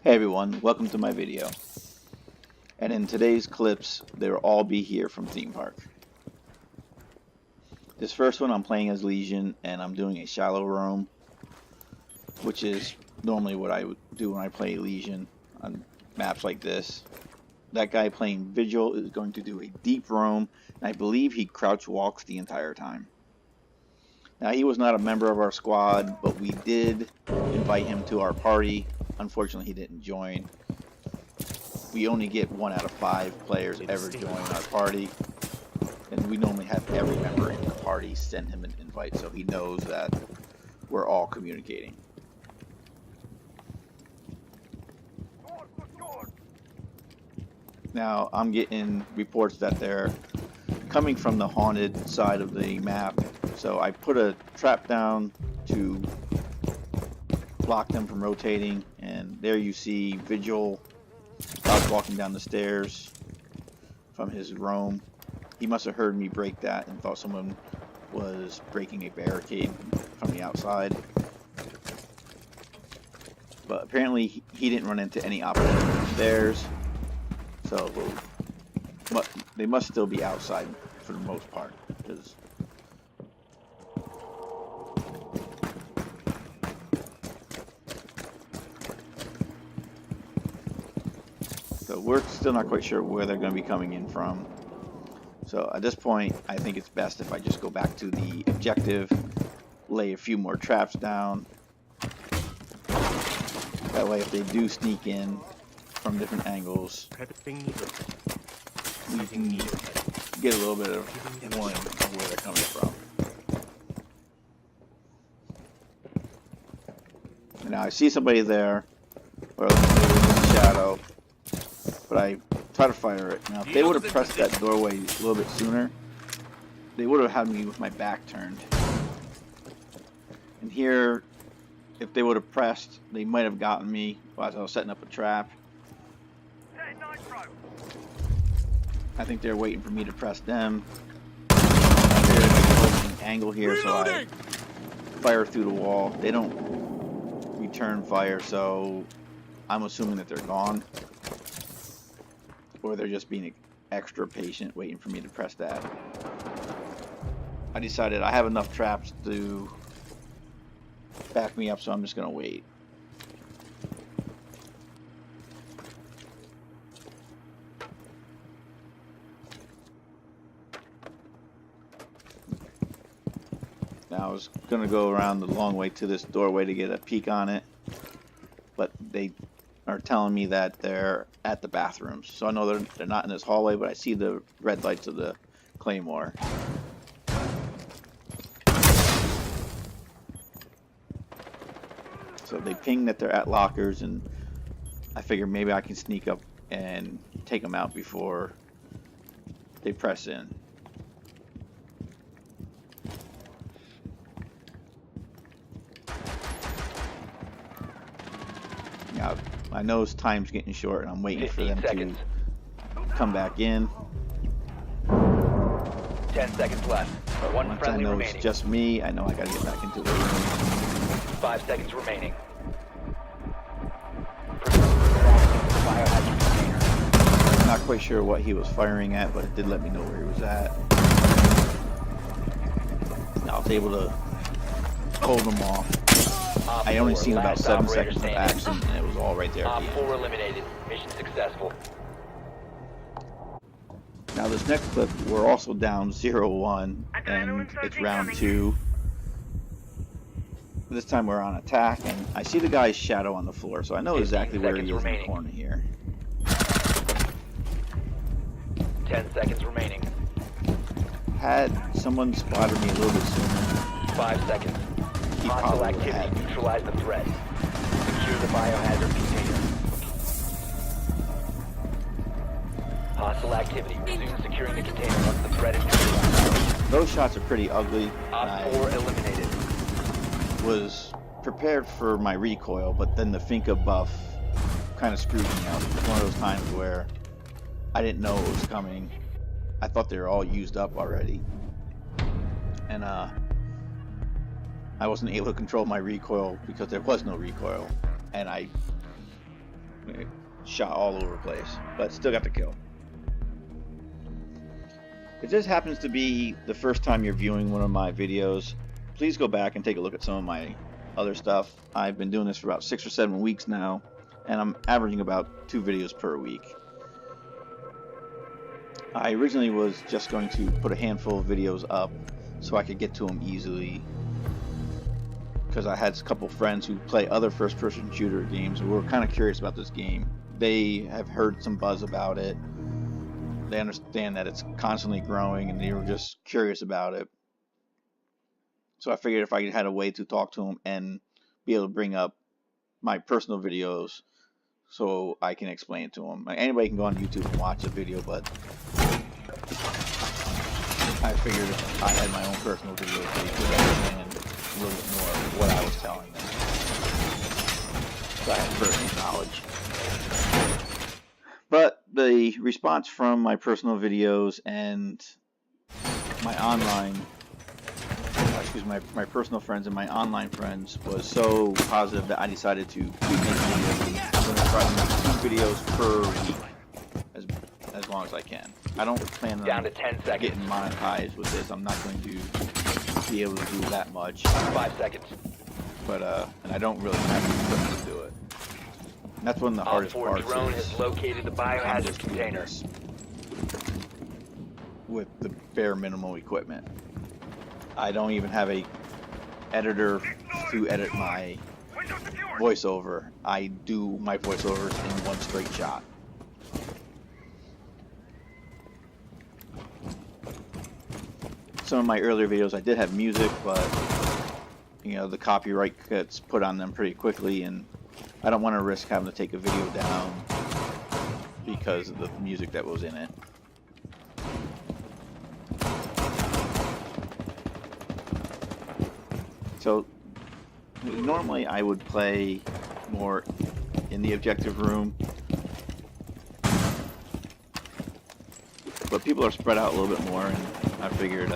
Hey everyone, welcome to my video. And in today's clips, they'll all be here from Theme Park. This first one I'm playing as Lesion and I'm doing a shallow roam, which is normally what I would do when I play Lesion on maps like this. That guy playing Vigil is going to do a deep roam, and I believe he crouch walks the entire time. Now, he was not a member of our squad, but we did invite him to our party. Unfortunately, he didn't join. We only get 1 out of 5 players ever join our party, and we normally have every member in the party send him an invite so he knows that we're all communicating. Now, I'm getting reports that they're coming from the haunted side of the map, so I put a trap down to block them from rotating, and there you see Vigil walking down the stairs from his roam. He must have heard me break that and thought someone was breaking a barricade from the outside. But apparently he didn't run into any opposition from the stairs, so they must still be outside for the most part. So we're still not quite sure where they're going to be coming in from. So at this point, I think it's best if I just go back to the objective, lay a few more traps down. That way, if they do sneak in from different angles, we can get a little bit of warning of where they're coming from. Now I see somebody there, or in the shadow, but I try to fire it. Now, if they would have pressed that doorway a little bit sooner, they would have had me with my back turned. And here, if they would have pressed, they might have gotten me while I was setting up a trap. I think they're waiting for me to press them. There's an angle here, so I fire through the wall. They don't return fire, so I'm assuming that they're gone. Or they're just being extra patient, waiting for me to press that. I decided I have enough traps to back me up, so I'm just going to wait. Now I was going to go around the long way to this doorway to get a peek on it, but they are telling me that they're at the bathrooms. So I know they're not in this hallway, but I see the red lights of the Claymore. So they ping that they're at lockers, and I figure maybe I can sneak up and take them out before they press in. Now, I know time's getting short, and I'm waiting for them to come back in. 10 seconds left. But One once friendly I know remaining. it's just me, I know I gotta get back into it. 5 seconds remaining. I'm not quite sure what he was firing at, but it did let me know where he was at. I was able to hold him off. I only seen about 7 seconds of action, and it was all right there at Op the 4 end. eliminated. Mission successful. Now this next clip, we're also down 0-1, and it's round 2. This time we're on attack, and I see the guy's shadow on the floor, so I know exactly where he is in the corner here. 10 seconds remaining. Had someone spotted me a little bit sooner, 5 seconds. he Hostile probably would have activity. had me. Neutralize the threat. Secure the biohazard container. Hostile activity. Resume securing the container once the threat is neutralized. Those shots are pretty ugly. Op 4 eliminated. Was prepared for my recoil, but then the Finka buff kind of screwed me out. It's one of those times where I didn't know it was coming. I thought they were all used up already, and I wasn't able to control my recoil because there was no recoil, and I shot all over the place, but still got the kill. If this happens to be the first time you're viewing one of my videos, please go back and take a look at some of my other stuff. I've been doing this for about 6 or 7 weeks now, and I'm averaging about 2 videos per week. I originally was just going to put a handful of videos up so I could get to them easily, because I had a couple friends who play other first-person shooter games and were kind of curious about this game. They have heard some buzz about it. They understand that it's constantly growing, and they were just curious about it. So I figured if I had a way to talk to them and be able to bring up my personal videos so I can explain it to them. Anybody can go on YouTube and watch a video, but I figured if I had my own personal videos, they could understand a little bit more of what I was telling them. So I had personal knowledge. But the response from my personal videos and my online, my personal friends and my online friends was so positive that I decided to keep making videos. I'm going to try to make 2 videos per week, as long as I can. I don't plan on Down to 10 seconds. getting monetized with this. I'm not going to be able to do that much. 5 seconds. But and I don't really have the equipment to do it. And that's one of the hardest Op 4 parts. drone is has located the I'm biohazard just doing container. this with the bare minimum equipment. I don't even have a editor to edit my voiceover. I do my voiceovers in one straight shot. Some of my earlier videos I did have music, but you know, the copyright gets put on them pretty quickly, and I don't want to risk having to take a video down because of the music that was in it. So normally I would play more in the objective room, but people are spread out a little bit more, and I figured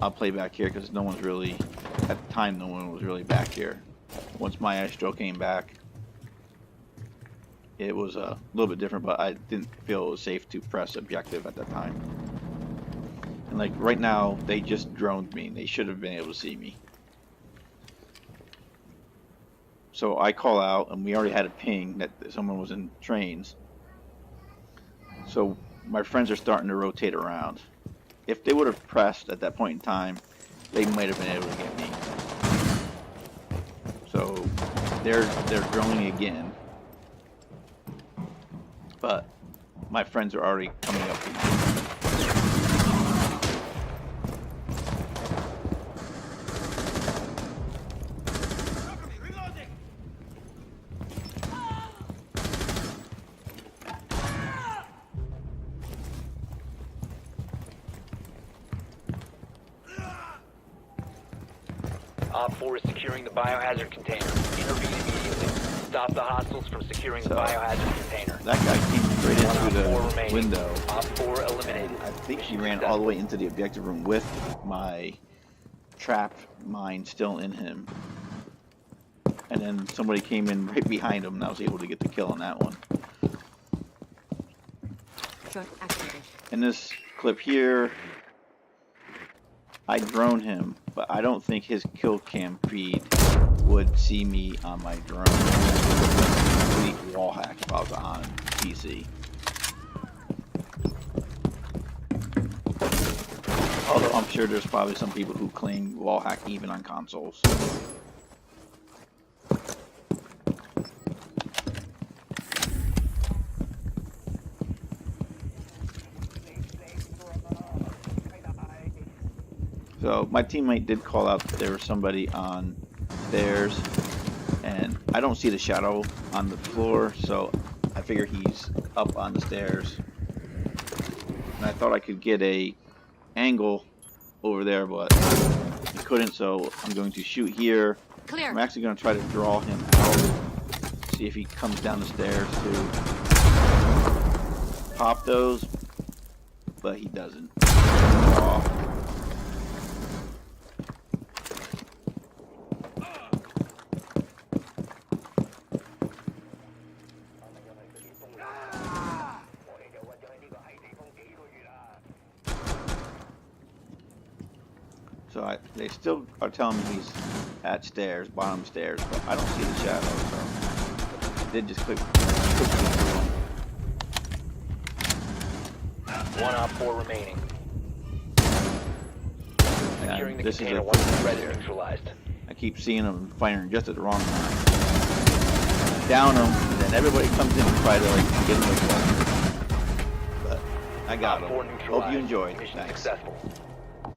I'll play back here because no one's really, at the time no one was really back here. Once Maestro came back, it was a little bit different, but I didn't feel it was safe to press objective at that time. And like right now, they just droned me. They should have been able to see me. So I call out, and we already had a ping that someone was in trains. So my friends are starting to rotate around. If they would have pressed at that point in time, they might have been able to get me. So they're droning again, but my friends are already coming up to me. Op 4 is securing the biohazard container. Intervene immediately. Stop the hostiles from securing the biohazard container. That guy came straight into the window. Op 4 eliminated. I think he ran all the way into the objective room with my trap mine still in him. And then somebody came in right behind him, and I was able to get the kill on that one. Drone activated. In this clip here, I drone him, but I don't think his kill cam feed would see me on my drone. Complete wall hack if I was on PC. Although I'm sure there's probably some people who claim wall hack even on consoles. So my teammate did call out that there was somebody on stairs, and I don't see the shadow on the floor, so I figure he's up on the stairs. And I thought I could get a angle over there, but I couldn't, so I'm going to shoot here. Clear. I'm actually going to try to draw him out, see if he comes down the stairs to pop those, but he doesn't. So they still are telling me he's at stairs, bottom stairs, but I don't see the shadow, so I did just click through him. 1 Op 4 remaining. Securing the This is container a once the footprint threat there. is neutralized. I keep seeing him firing just at the wrong time. Down him, and then everybody comes in and try to like get him with one. But I got Op 4 him. neutralized. Hope you enjoyed. Mission Thanks. successful.